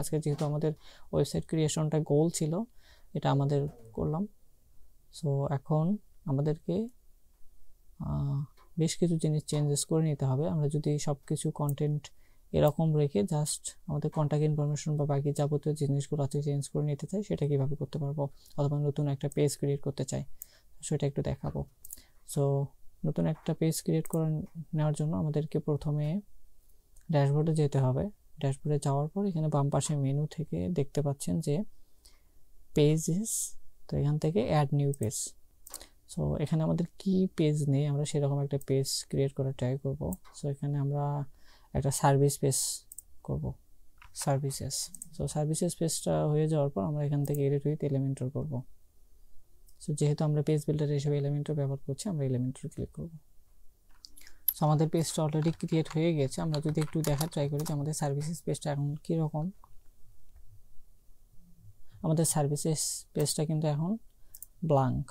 আজকে যেহেতু আমাদের ওয়েবসাইট ক্রিয়েশনটা গোল ছিল, এটা আমাদের করলাম। সো এখন আমাদেরকে বেশ কিছু জিনিস চেঞ্জেস করে নিতে হবে। আমরা যদি সব কিছু কন্টেন্ট এরকম রেখে জাস্ট আমাদের কন্ট্যাক্ট ইনফরমেশন বা বাকি যাবতীয় জিনিসগুলো আছে চেঞ্জ করে নিতে চাই, সেটা কীভাবে করতে পারবো, অথবা নতুন একটা পেজ ক্রিয়েট করতে চাই, সেটা একটু দেখাবো। সো নতুন একটা পেজ ক্রিয়েট করে নেওয়ার জন্য আমাদেরকে প্রথমে ড্যাশবোর্ডে যেতে হবে। ড্যাশবোর্ডে যাওয়ার পর এখানে বাম পাশে মেনু থেকে দেখতে পাচ্ছেন যে পেজেস, তো এখান থেকে অ্যাড নিউ পেজ। সো এখানে আমাদের কি পেজ নেই, আমরা সেরকম একটা পেজ ক্রিয়েট করার ট্রাই করব। সো এখানে আমরা একটা সার্ভিস পেজ করব, সার্ভিসেস। সো সার্ভিসেস পেজটা হয়ে যাওয়ার পর আমরা এখান থেকে এডিট উইথ এলিমেন্টর করব। সো যেহেতু আমরা পেজ বিল্ডার হিসেবে এলিমেন্টর ব্যবহার করছি, আমরা এলিমেন্টর ক্লিক করব। সো আমাদের পেজটা অলরেডি ক্রিয়েট হয়ে গেছে। আমরা যদি একটু দেখার ট্রাই করি যে আমাদের সার্ভিসেস পেজটা এখন কীরকম। আমাদের সার্ভিসেস পেজটা কিন্তু এখন ব্ল্যাঙ্ক,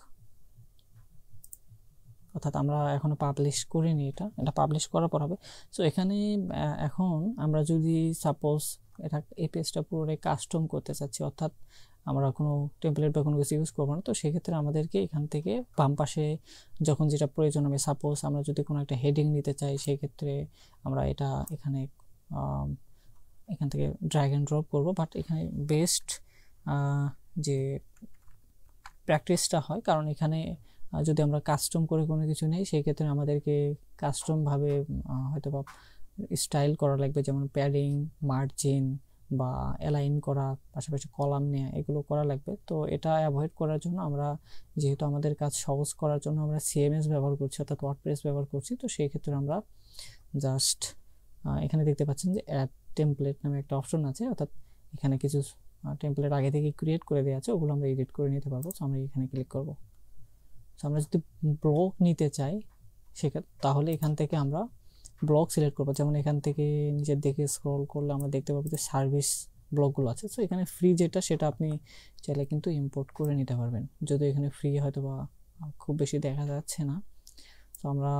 অর্থাৎ আমরা এখনো পাবলিশ করিনি। এটা পাবলিশ করার পর হবে। সো এখানে এখন আমরা যদি সাপোজ এই পেজটা পুরোটাই কাস্টম করতে চাচ্ছি, অর্থাৎ আমরা কোনো টেমপ্লেট বা কোনো কিছু ইউজ করবো না, তো সেক্ষেত্রে আমাদেরকে এখান থেকে বাম পাশে যখন যেটা প্রয়োজন হবে, সাপোজ আমরা যদি কোনো একটা হেডিং নিতে চাই, সেই ক্ষেত্রে আমরা এটা এখান থেকে ড্র্যাগ অ্যান্ড ড্রপ করবো। বাট এখানে বেস্ট যে প্র্যাকটিসটা হয়, কারণ এখানে যদি আমরা কাস্টম করে কোনো কিছু নেই, সেই ক্ষেত্রে আমাদেরকে কাস্টমভাবে হয়তো বা স্টাইল করা লাগবে, যেমন প্যাডিং, মার্জিন বা অ্যালাইন করা, পাশাপাশি কলাম নেওয়া, এগুলো করা লাগবে। তো এটা অ্যাভয়েড করার জন্য আমরা, যেহেতু আমাদের কাজ সহজ করার জন্য আমরা সিএমএস ব্যবহার করছি, অর্থাৎ ওয়ার্ডপ্রেস ব্যবহার করছি, তো সেই ক্ষেত্রে আমরা জাস্ট এখানে দেখতে পাচ্ছেন যে অ্যাড টেমপ্লেট নামে একটা অপশন আছে, অর্থাৎ এখানে কিছু টেমপ্লেট আগে থেকে ক্রিয়েট করে দেওয়া আছে, ওগুলো আমরা এডিট করে নিতে পারবো। সো আমরা এখানে ক্লিক করব। সো আমরা যদি ব্লক নিতে চাই সেক্ষেত্রে, তাহলে এখান থেকে আমরা ব্লক সিলেক্ট করবো। যেমন এখান থেকে নিচের দিকে স্ক্রল করলে আমরা দেখতে পাবো যে সার্ভিস ব্লকগুলো আছে। সো এখানে ফ্রি যেটা, সেটা আপনি চাইলে কিন্তু ইম্পোর্ট করে নিতে পারবেন, যদি এখানে ফ্রি হয়তো বা খুব বেশি দেখা যাচ্ছে না। তো আমরা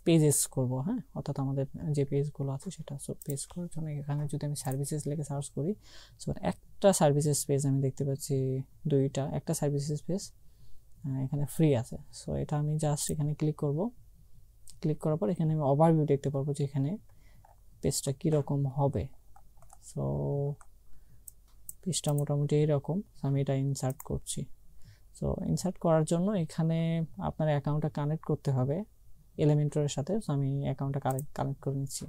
পেজেস করবো, হ্যাঁ, অর্থাৎ আমাদের যে পেজগুলো আছে সেটা। সো পেজ করার জন্য এখানে যদি আমি সার্ভিসেস লিখে সার্চ করি, সো একটা সার্ভিসেস পেজ আমি দেখতে পাচ্ছি দুইটা, একটা সার্ভিসেস পেজ এখানে ফ্রি আছে। সো এটা আমি জাস্ট এখানে ক্লিক করব। ক্লিক করার পর এখানে আমি ওভারভিউ দেখতে পারবো যে এখানে পেজটা কীরকম হবে। সো পেজটা মোটামুটি এইরকম। আমি এটা ইনসার্ট করছি। সো ইনসার্ট করার জন্য এখানে আপনার অ্যাকাউন্টটা কানেক্ট করতে হবে এলিমেন্টরের সাথে। সো আমি অ্যাকাউন্টটা কানেক্ট করে নিচ্ছি।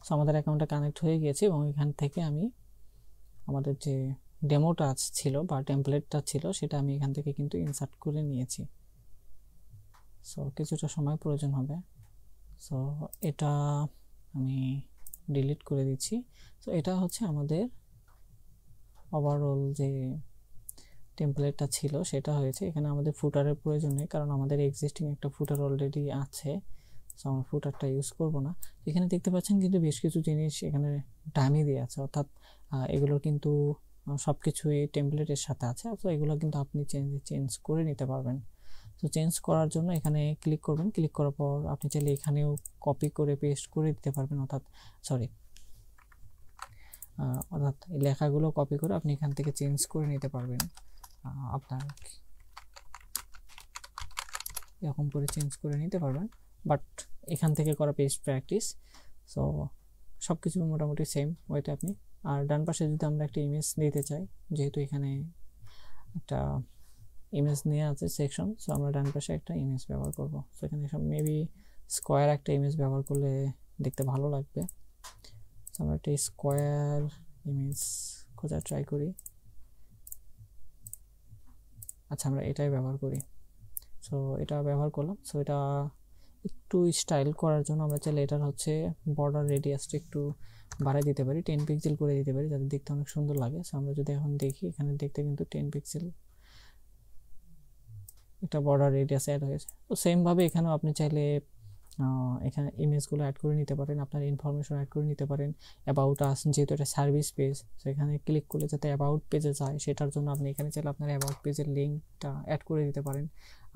সো আমাদের অ্যাকাউন্টটা কানেক্ট হয়ে গেছে, এবং এখান থেকে আমি আমাদের যে ডেমোটা ছিল বা টেমপ্লেটটা ছিল, সেটা আমি এখান থেকে কিন্তু ইনসার্ট করে নিয়েছি। সো কিছুটা সময় প্রয়োজন হবে। সো এটা আমি ডিলিট করে দিচ্ছি। সো এটা হচ্ছে আমাদের ওভারঅল যে টেমপ্লেটটা ছিল সেটা হয়েছে। এখানে আমাদের ফুটারের প্রয়োজন নেই, কারণ আমাদের এক্সিস্টিং একটা ফুটার অলরেডি আছে। সো আমরা ফুটারটা ইউজ করব না। এখানে দেখতে পাচ্ছেন কিন্তু বেশ কিছু জিনিস এখানে ডামি দিয়ে আছে, অর্থাৎ এগুলো কিন্তু সব কিছুই টেমপ্লেটের সাথে আছে। তো এগুলো কিন্তু আপনি চেঞ্জ করে নিতে পারবেন। তো চেঞ্জ করার জন্য এখানে ক্লিক করবেন। ক্লিক করার পর আপনি চাইলে এখানেও কপি করে পেস্ট করে দিতে পারবেন, অর্থাৎ এই লেখাগুলো কপি করে আপনি এখান থেকে চেঞ্জ করে নিতে পারবেন। আপনার এরকম করে চেঞ্জ করে নিতে পারবেন, বাট এখান থেকে করা বেস্ট প্র্যাকটিস। সো সব কিছু মোটামুটি সেম ওয়েতে আপনি। আর ডান পাশে যদি আমরা একটা ইমেজ নিতে চাই, যেহেতু এখানে একটা ইমেজ নিয়ে আছে সেকশন, সো আমরা ডান পাশে একটা ইমেজ ব্যবহার করব। সো এখানে মেবি স্কোয়ার একটা ইমেজ ব্যবহার করলে দেখতে ভালো লাগবে। সো আমরা একটা স্কোয়ার ইমেজ খোঁজার ট্রাই করি। আচ্ছা, আমরা এটাই ব্যবহার করি। সো এটা ব্যবহার করলাম। সো এটা একটু স্টাইল করার জন্য আমরা চাইলে এটার হচ্ছে বর্ডার রেডিয়াসটা একটু বাড়াই দিতে পারি, 10 পিক্সেল করে দিতে পারি, যাতে দেখতে অনেক সুন্দর লাগে। সো আমরা যদি এখন দেখি, এখানে দেখতে কিন্তু 10 পিক্সেল একটা বর্ডার রেডিয়াস অ্যাড হয়েছে। তো সেমভাবে এখানেও আপনি চাইলে এখানে ইমেজগুলো অ্যাড করে নিতে পারেন, আপনার ইনফরমেশন অ্যাড করে নিতে পারেন। অ্যাবাউট আস, যেহেতু এটা সার্ভিস পেজ, সো এখানে ক্লিক করলে যাতে অ্যাবাউট পেজে যায়, সেটার জন্য আপনি এখানে চাইলে আপনার অ্যাবাউট পেজের লিঙ্কটা অ্যাড করে দিতে পারেন।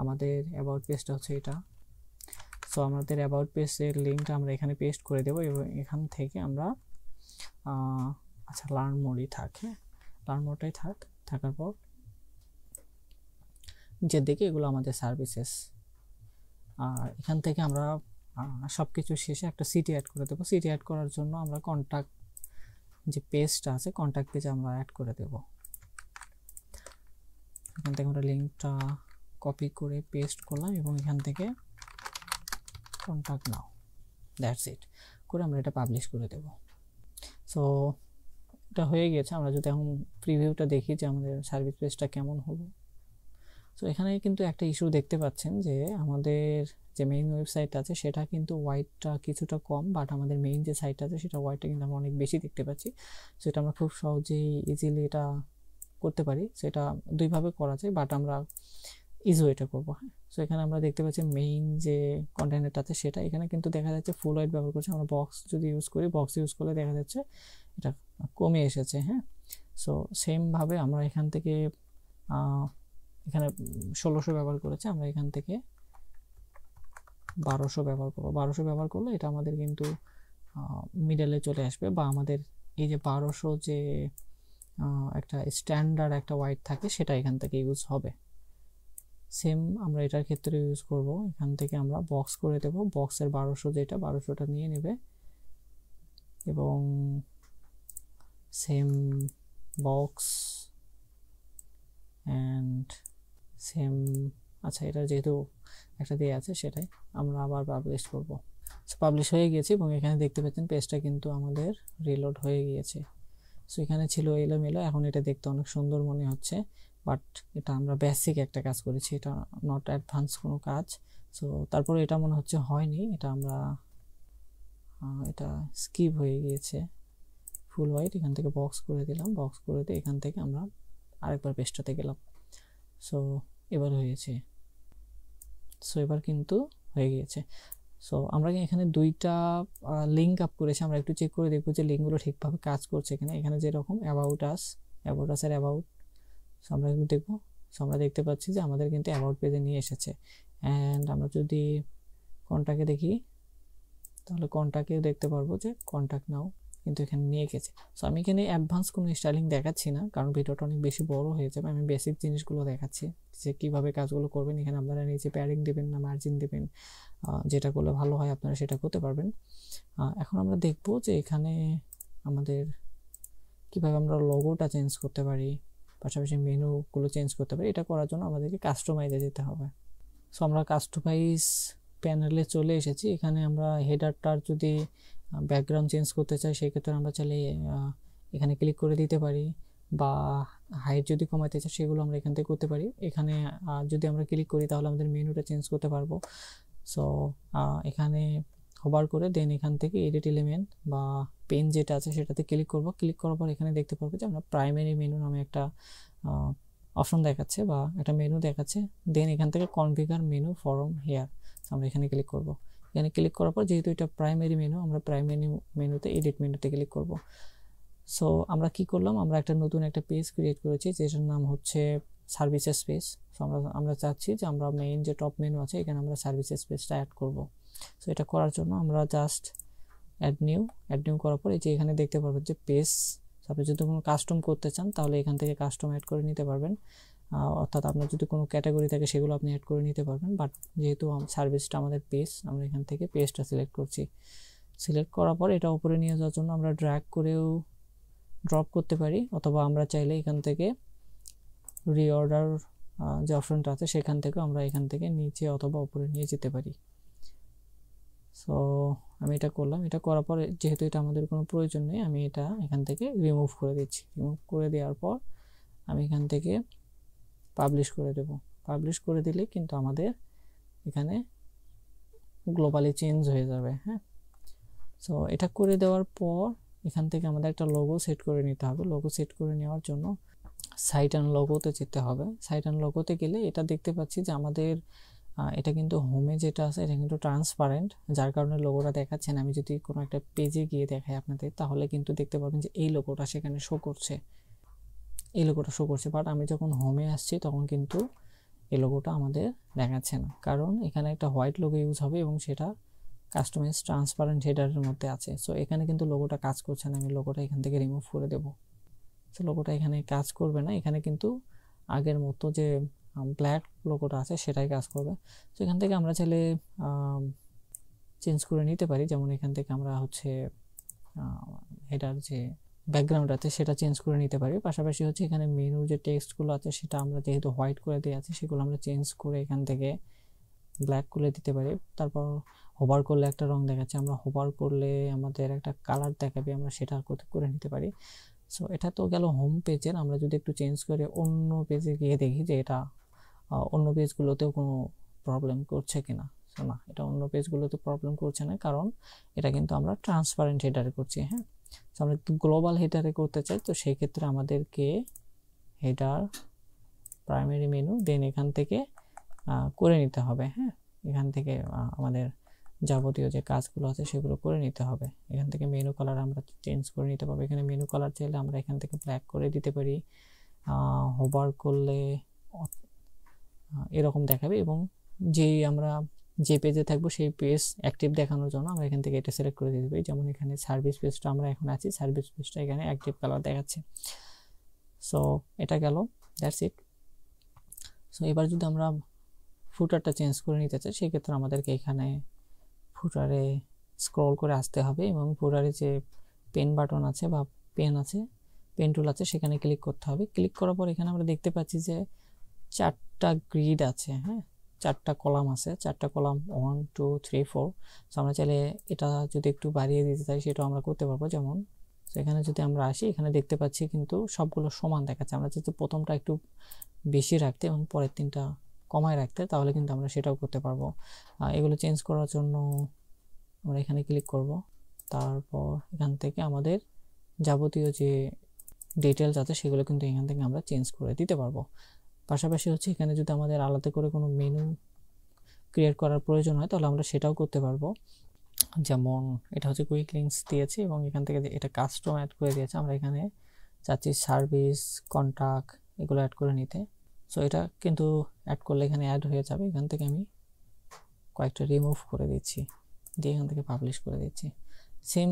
আমাদের অ্যাবাউট পেজটা হচ্ছে এটা। সো আমাদের অ্যাবাউট পেজের লিঙ্কটা আমরা এখানে পেস্ট করে দেবো, এবং এখান থেকে আমরা আচ্ছা লার্ন মোডই থাক, হ্যাঁ লার্ন মোডটাই থাকার পর নিচের দিকে এগুলো আমাদের সার্ভিসেস। আর এখান থেকে আমরা সব কিছু শেষে একটা সিটি অ্যাড করে দেবো। সিটি অ্যাড করার জন্য আমরা কন্ট্যাক্ট যে পেজটা আছে কন্ট্যাক্ট পেজে আমরা অ্যাড করে দেব। এখান থেকে আমরা লিঙ্কটা কপি করে পেস্ট করলাম এবং এখান থেকে কন্ট্যাক্ট নাও, দ্যাটস ইট করে আমরা এটা পাবলিশ করে দেব। সো এটা হয়ে গেছে। আমরা যদি এখন প্রিভিউটা দেখি যে আমাদের সার্ভিস পেজটা কেমন হলো। সো এখানে কিন্তু একটা ইস্যু দেখতে পাচ্ছেন যে আমাদের যে মেইন ওয়েবসাইট আছে সেটা কিন্তু হোয়াইটটা কিছুটা কম, বাট আমাদের মেইন যে সাইট আছে সেটা হোয়াইটটা কিন্তু আমরা অনেক বেশি দেখতে পাচ্ছি। সো এটা আমরা খুব সহজেই ইজিলি এটা করতে পারি। সেটা দুইভাবে করা যায়, বাট আমরা ইজি এটা করবো। হ্যাঁ, সো এখানে আমরা দেখতে পাচ্ছি মেইন যে কন্টেনারটা আছে সেটা এখানে কিন্তু দেখা যাচ্ছে ফুল হোয়াইট ব্যবহার করছে। আমরা বক্স যদি ইউজ করি, বক্স ইউজ করলে দেখা যাচ্ছে এটা কমে এসেছে। হ্যাঁ, সো সেমভাবে আমরা এখান থেকে এখানে 1600 ব্যবহার করেছে, আমরা এখান থেকে 1200 ব্যবহার করবো। 1200 ব্যবহার করলে এটা আমাদের কিন্তু মিডলে চলে আসবে, বা আমাদের এই যে 1200 যে একটা স্ট্যান্ডার্ড একটা হোয়াইট থাকে সেটা এখান থেকে ইউজ হবে। সেম আমরা এটার ক্ষেত্রে ইউজ করব। এখান থেকে আমরা বক্স করে দেব, বক্সের 1200 যেটা 1200টা নিয়ে নেবে এবং সেম বক্স অ্যান্ড সেম, আচ্ছা এটা যেহেতু একটা দিয়ে আছে সেটাই আমরা আবার পাবলিশ করব। সো পাবলিশ হয়ে গিয়েছে এবং এখানে দেখতে পাচ্ছেন পেজটা কিন্তু আমাদের রিলোড হয়ে গিয়েছে। সো এখানে ছিল এলোমেলো, এখন এটা দেখতে অনেক সুন্দর মনে হচ্ছে, বাট এটা আমরা বেসিক একটা কাজ করেছি, এটা নট অ্যাডভান্স কোনো কাজ। সো তারপরে এটা মনে হচ্ছে হয়নি, এটা আমরা এটা স্কিপ হয়ে গিয়েছে ফুল হোয়াইট। এখান থেকে বক্স করে দিলাম, বক্স করে দিয়ে এখান থেকে আমরা আরেকবার পেজটাতে গেলাম। সো এবার হয়েছে, সো এবার কিন্তু হয়ে গিয়েছে। সো আমরা এখানে দুইটা লিঙ্ক আপ করেছি, আমরা একটু চেক করে দেখবো যে লিঙ্কগুলো ঠিকভাবে কাজ করছে কিনা। এখানে যেরকম অ্যাবাউট আস এর অ্যাবাউট, সো আমরা একটু দেখবো। সো আমরা দেখতে পাচ্ছি যে আমাদের কিন্তু অ্যাবাউট পেজে নিয়ে এসেছে। অ্যান্ড আমরা যদি কন্ট্যাক্টে দেখি তাহলে কন্ট্যাক্টেও দেখতে পারবো যে কন্ট্যাক্ট নাও কিন্তু এখানে নিয়ে গেছে। সো আমি এখানে অ্যাডভান্স কোনো স্টাইলিং দেখাচ্ছি না, কারণ ভিডিওটা অনেক বেশি বড় হয়ে যাবে। আমি বেসিক জিনিসগুলো দেখাচ্ছি যে কীভাবে কাজগুলো করবেন। এখানে আপনারা নিচে প্যাডিং দেবেন না মার্জিন দেবেন, যেটা করলে ভালো হয় আপনারা সেটা করতে পারবেন। এখন আমরা দেখব যে এখানে আমাদের কীভাবে আমরা লোগোটা চেঞ্জ করতে পারি, পাশাপাশি মেনুগুলো চেঞ্জ করতে পারি। এটা করার জন্য আমাদেরকে কাস্টমাইজে যেতে হবে। সো আমরা কাস্টমাইজ প্যানেলে চলে এসেছি। এখানে আমরা হেডারটার যদি ব্যাকগ্রাউন্ড চেঞ্জ করতে চাই সেক্ষেত্রে আমরা চাইলে এখানে ক্লিক করে দিতে পারি, বা হাইট যদি কমাতে চাই সেগুলো আমরা এখান থেকে করতে পারি। এখানে যদি আমরা ক্লিক করি তাহলে আমাদের মেনুটা চেঞ্জ করতে পারবো। সো এখানে হোভার করে দেন এখান থেকে এডিট এলিমেন্ট বা পেন যেটা আছে সেটাতে ক্লিক করব। ক্লিক করার পর এখানে দেখতে পারবো যে আমরা প্রাইমারি মেনু নামে একটা অপশন দেখাচ্ছে বা একটা মেনু দেখাচ্ছে। দেন এখান থেকে কনফিগার মেনু ফরম হেয়ার, আমরা এখানে ক্লিক করব। এখানে ক্লিক করার পর যেহেতু এটা প্রাইমারি মেনু, আমরা প্রাইমারি মেনুতে এডিট মেনুতে ক্লিক করব। সো আমরা কি করলাম, আমরা একটা নতুন একটা পেজ ক্রিয়েট করেছি যেটার নাম হচ্ছে সার্ভিসেস পেজ। সো আমরা চাচ্ছি যে আমরা মেইন যে টপ মেনু আছে এখানে আমরা সার্ভিসেস পেজটা অ্যাড করব। সো এটা করার জন্য আমরা জাস্ট অ্যাড নিউ করার পর এই যে এখানে দেখতে পারবেন যে পেজ, আপনি যদি কোনো কাস্টম করতে চান তাহলে এখান থেকে কাস্টম অ্যাড করে নিতে পারবেন, অর্থাৎ আপনার যদি কোনো ক্যাটাগরি থাকে সেগুলো আপনি অ্যাড করে নিতে পারবেন। বাট যেহেতু সার্ভিসটা আমাদের পেজ, আমরা এখান থেকে পেজটা সিলেক্ট করছি। সিলেক্ট করার পর এটা উপরে নিয়ে যাওয়ার জন্য আমরা ড্র্যাগ করেও ড্রপ করতে পারি, অথবা আমরা চাইলে এখান থেকে রিঅর্ডার যে অপশনটা আছে সেখান থেকে আমরা এখান থেকে নিচে অথবা উপরে নিয়ে যেতে পারি। সো আমি এটা করলাম। এটা করার পর যেহেতু এটা আমাদের কোনো প্রয়োজন নেই, আমি এটা এখান থেকে রিমুভ করে দিচ্ছি। রিমুভ করে দেওয়ার পর আমি এখান থেকে পাবলিশ করে দেব। পাবলিশ করে দিলে কিন্তু আমাদের এখানে গ্লোবালি চেঞ্জ হয়ে যাবে। হ্যাঁ, সো এটা করে দেওয়ার পর এখান থেকে আমাদের একটা লোগো সেট করে নিতে হবে। লোগো সেট করে নেওয়ার জন্য সাইট অ্যান্ড লোগোতে যেতে হবে। সাইট অ্যান্ড লোগোতে গেলে এটা দেখতে পাচ্ছি যে আমাদের এটা কিন্তু হোমে যেটা আছে এটা কিন্তু ট্রান্সপারেন্ট, যার কারণে লোগোটা দেখাচ্ছেন। আমি যদি কোনো একটা পেজে গিয়ে দেখাই আপনাদের তাহলে কিন্তু দেখতে পাবেন যে এই লোগোটা সেখানে শো করছে, এই লোগোটা শো করছে। বাট আমি যখন হোমে আসছি তখন কিন্তু এই লোগোটা আমাদের দেখাচ্ছে না, কারণ এখানে একটা হোয়াইট লোগো ইউজ হবে এবং সেটা কাস্টমাইজ ট্রান্সপারেন্ট হেডারের মধ্যে আছে। সো এখানে কিন্তু লোগোটা কাজ করছে না, আমি লোগোটা এখান থেকে রিমুভ করে দেব। সো লোগোটা এখানে কাজ করবে না, এখানে কিন্তু আগের মতো যে ব্ল্যাক লোগোটা আছে সেটাই কাজ করবে। তো এখান থেকে আমরা চাইলে চেঞ্জ করে নিতে পারি, যেমন এখান থেকে আমরা হচ্ছে হেডার যে ব্যাকগ্রাউন্ড আছে সেটা চেঞ্জ করে নিতে পারি। পাশাপাশি হচ্ছে এখানে মেনুর যে টেক্সটগুলো আছে সেটা আমরা যেহেতু হোয়াইট করে দিয়ে আছে সেগুলো আমরা চেঞ্জ করে এখান থেকে ব্ল্যাক করে দিতে পারি। তারপর হোভার করলে একটা রং দেখাচ্ছে, আমরা হোভার করলে আমাদের একটা কালার দেখাবে, আমরা সেটা করে নিতে পারি। সো এটা তো গেল হোম পেজের। আমরা যদি একটু চেঞ্জ করে অন্য পেজে গিয়ে দেখি যে এটা অন্য পেজগুলোতেও কোনো প্রবলেম করছে কিনা। সো না, এটা অন্য পেজগুলোতে প্রবলেম করছে না, কারণ এটা কিন্তু আমরা ট্রান্সপারেন্ট হেডারে করছি। হ্যাঁ, সো আমরা গ্লোবাল হেডারে করতে চাই, তো সেই ক্ষেত্রে আমাদেরকে হেডার প্রাইমারি মেনু দেন এখান থেকে করে নিতে হবে। হ্যাঁ, এখান থেকে আমাদের যাবতীয় যে কাজগুলো আছে সেগুলো করে নিতে হবে। এখান থেকে মেনু কালার আমরা চেঞ্জ করে নিতে পারবো। এখানে মেনু কালার চাইলে আমরা এখান থেকে ব্ল্যাক করে দিতে পারি। হোভার করলে এরকম দেখাবে, এবং আমরা যে পেজে থাকবো সেই পেজ অ্যাক্টিভ দেখানোর জন্য আমরা এখান থেকে এটা সিলেক্ট করে দিতে পারি। যেমন এখানে সার্ভিস পেজটা আমরা এখন আছি, সার্ভিস পেজটা এখানে অ্যাক্টিভ কালার দেখাচ্ছে। সো এটা গেল, দ্যাটস ইট। সো এবার যদি আমরা ফুটারটা চেঞ্জ করে নিতে চাই সেক্ষেত্রে আমাদেরকে এখানে ফুটারে স্ক্রল করে আসতে হবে, এবং ফুটারে যে পেন বাটন আছে বা পেন টুল আছে সেখানে ক্লিক করতে হবে। ক্লিক করার পর এখানে আমরা দেখতে পাচ্ছি যে 4টা গ্রিড আছে। হ্যাঁ, 4টা কলাম আছে, 4টা কলাম 1 2 3 4। সো আমরা চাইলে এটা যদি একটু বাড়িয়ে দিতে চাই সেটাও আমরা করতে পারবো। যেমন এখানে যদি আমরা আসি, এখানে দেখতে পাচ্ছি কিন্তু সবগুলো সমান দেখাচ্ছে। আমরা যদি প্রথমটা একটু বেশি রাখতে এবং পরের 3টা কমায় রাখতে, তাহলে কিন্তু আমরা সেটাও করতে পারবো। এগুলো চেঞ্জ করার জন্য আমরা এখানে ক্লিক করব। তারপর এখান থেকে আমাদের যাবতীয় যে ডিটেলস আছে সেগুলো কিন্তু এখান থেকে আমরা চেঞ্জ করে দিতে পারবো। পাশাপাশি হচ্ছে এখানে যদি আমাদের আলাদা করে কোনো মেনু ক্রিয়েট করার প্রয়োজন হয় তাহলে আমরা সেটাও করতে পারবো। যেমন এটা হচ্ছে কুইক লিঙ্কস দিয়েছে এবং এখান থেকে এটা কাস্টম অ্যাড করে দিয়েছে। আমরা এখানে চাচ্ছি সার্ভিস, কন্ট্যাক্ট এগুলো অ্যাড করে নিতে। সো এটা কিন্তু অ্যাড করলে এখানে অ্যাড হয়ে যাবে। এখান থেকে আমি কয়েকটা রিমুভ করে দিচ্ছি, দিয়ে এখান থেকে পাবলিশ করে দিচ্ছি। সেম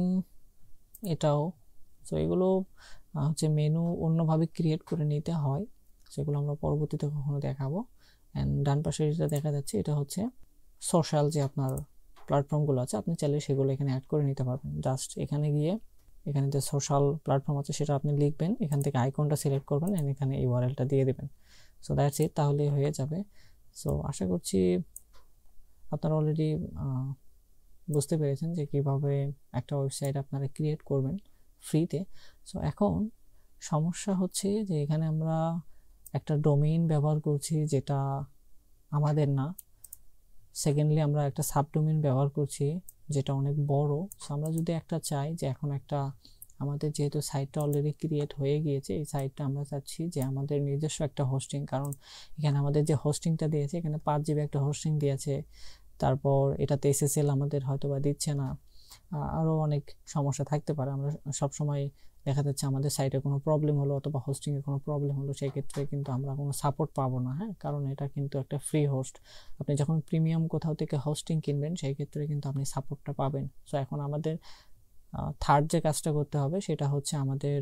এটাও। সো এগুলো হচ্ছে মেনু অন্যভাবে ক্রিয়েট করে নিতে হয়, সেগুলো আমরা পরবর্তীতে কখনো দেখাবো। অ্যান্ড ডান পাশে যেটা দেখা যাচ্ছে এটা হচ্ছে সোশ্যাল যে আপনার প্ল্যাটফর্মগুলো আছে, আপনি চাইলে সেগুলো এখানে অ্যাড করে নিতে পারবেন। জাস্ট এখানে গিয়ে এখানে যে সোশ্যাল প্ল্যাটফর্ম আছে সেটা আপনি লিখবেন, এখান থেকে আইকনটা সিলেক্ট করবেন অ্যান্ড এখানে ইউআরএলটা দিয়ে দেবেন। সো দ্যাটস ইট, তাহলে হয়ে যাবে। সো আশা করছি আপনারা অলরেডি বুঝতে পেরেছেন যে কীভাবে একটা ওয়েবসাইট আপনারা ক্রিয়েট করবেন ফ্রিতে। সো এখন সমস্যা হচ্ছে যে এখানে আমরা একটা ডোমেইন ব্যবহার করছি যেটা আমাদের না। সেকেন্ডলি আমরা একটা সাবডোমেইন ব্যবহার করছি যেটা অনেক বড়। সো আমরা যদি একটা চাই যে এখন একটা আমাদের যেহেতু সাইটটা অলরেডি ক্রিয়েট হয়ে গিয়েছে, এই সাইটটা আমরা চাচ্ছি যে আমাদের নিজস্ব একটা হোস্টিং, কারণ এখানে আমাদের যে হোস্টিংটা দিয়েছে এখানে 5 GB একটা হোস্টিং দিয়েছে। তারপর এটাতে SSL আমাদের হয়তো বা দিচ্ছে না, আরও অনেক সমস্যা থাকতে পারে। আমরা সবসময় দেখা যাচ্ছে আমাদের সাইটে কোনো প্রবলেম হলো অথবা হোস্টিংয়ে কোনো প্রবলেম হলো, সেই ক্ষেত্রে কিন্তু আমরা কোনো সাপোর্ট পাবো না। হ্যাঁ, কারণ এটা কিন্তু একটা ফ্রি হোস্ট। আপনি যখন প্রিমিয়াম কোথাও থেকে হোস্টিং কিনবেন সেই ক্ষেত্রে কিন্তু আপনি সাপোর্টটা পাবেন। সো এখন আমাদের থার্ড যে কাজটা করতে হবে সেটা হচ্ছে আমাদের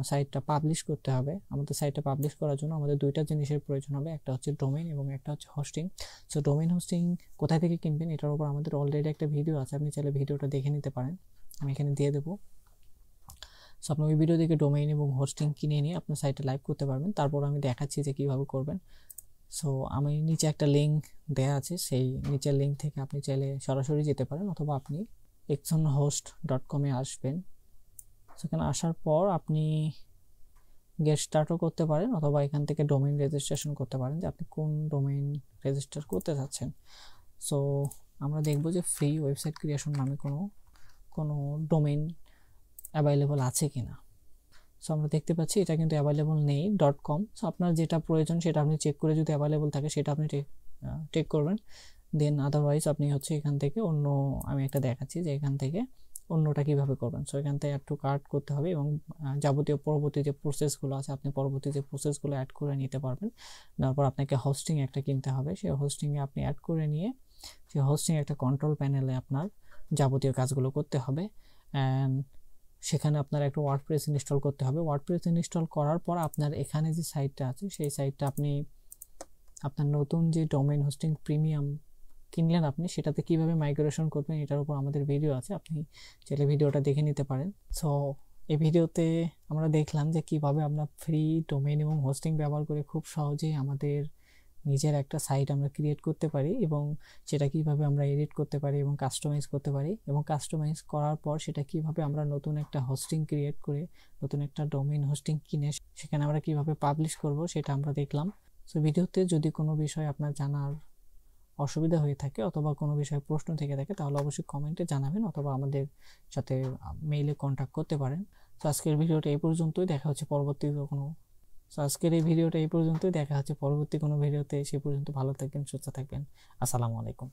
সাইটটা পাবলিশ করতে হবে। আমাদের সাইটটা পাবলিশ করার জন্য আমাদের 2টা জিনিসের প্রয়োজন হবে, একটা হচ্ছে ডোমেইন এবং একটা হচ্ছে হোস্টিং। সো ডোমেইন হোস্টিং কোথায় থেকে কিনবেন এটার উপর আমাদের অলরেডি একটা ভিডিও আছে, আপনি চাইলে ভিডিওটা দেখে নিতে পারেন, আমি এখানে দিয়ে দেবো। সো আপনি ওই ভিডিও দেখে ডোমেইন এবং হোস্টিং কিনে নিয়ে আপনার সাইটে লাইভ করতে পারবেন। তারপর আমি দেখাচ্ছি যে কীভাবে করবেন। সো আমি নিচে একটা লিঙ্ক দেওয়া আছে, সেই নিচের লিঙ্ক থেকে আপনি চাইলে সরাসরি যেতে পারেন অথবা আপনি exonhost.com-এ আসবেন। সেখানে আসার পর আপনি গেট স্টার্টও করতে পারেন অথবা এখান থেকে ডোমেইন রেজিস্ট্রেশন করতে পারেন যে আপনি কোন ডোমেইন রেজিস্টার করতে চাচ্ছেন। সো আমরা দেখব যে ফ্রি ওয়েবসাইট ক্রিয়েশন নামে কোনো ডোমেইন অ্যাভেলেবল আছে কিনা। সো আমরা দেখতে পাচ্ছি এটা কিন্তু অ্যাভেলেবল নেই .com। সো আপনার যেটা প্রয়োজন সেটা আপনি চেক করে যদি অ্যাভেলেবল থাকে সেটা আপনি টেক করবেন। দেন আদারওয়াইজ আপনি হচ্ছে এখান থেকে অন্য, আমি একটা দেখাচ্ছি যে এখান থেকে অন্যটা কীভাবে করবেন। সো এখান থেকে অ্যাড টু কার্ট করতে হবে এবং যাবতীয় পরবর্তী যে প্রসেসগুলো আছে আপনি পরবর্তী যে প্রসেসগুলো অ্যাড করে নিতে পারবেন। তারপর আপনাকে হোস্টিং একটা কিনতে হবে, সেই হোস্টিংয়ে আপনি অ্যাড করে নিয়ে সেই হোস্টিং একটা কন্ট্রোল প্যানেলে আপনার যাবতীয় কাজগুলো করতে হবে। অ্যান্ড সেখানে আপনার একটা ওয়ার্ডপ্রেস ইনস্টল করতে হবে। ওয়ার্ডপ্রেস ইনস্টল করার পর আপনার এখানে যে সাইটটা আছে সেই সাইটটা আপনি আপনার নতুন যে ডোমেইন হোস্টিং প্রিমিয়াম কিনলেন আপনি, সেটাতে কিভাবে মাইগ্রেশন করবেন এটার উপর আমাদের ভিডিও আছে, আপনি চাইলে ভিডিওটা দেখে নিতে পারেন। সো এই ভিডিওতে আমরা দেখলাম যে কিভাবে আমরা ফ্রি ডোমেইন এবং হোস্টিং ব্যবহার করে খুব সহজেই আমাদের নিজের একটা সাইট আমরা ক্রিয়েট করতে পারি এবং সেটা কিভাবে আমরা এডিট করতে পারি এবং কাস্টমাইজ করতে পারি, এবং কাস্টমাইজ করার পর সেটা কিভাবে আমরা নতুন একটা হোস্টিং ক্রিয়েট করে নতুন একটা ডোমেইন হোস্টিং কিনে সেখানে আমরা কিভাবে পাবলিশ করব সেটা আমরা দেখলাম। সো ভিডিওতে যদি কোনো বিষয় আপনার জানার অসুবিধা হয়ে থাকে অথবা কোনো বিষয়ে প্রশ্ন থেকে থাকে তাহলে অবশ্যই কমেন্টে জানাবেন অথবা আমাদের সাথে মেইলে কন্ট্যাক্ট করতে পারেন। তো আজকের ভিডিওটা এই পর্যন্তই, দেখা হচ্ছে পরবর্তী কোনো ভিডিওতে। সে পর্যন্ত ভালো থাকবেন, সুস্থ থাকবেন। আসসালামু আলাইকুম।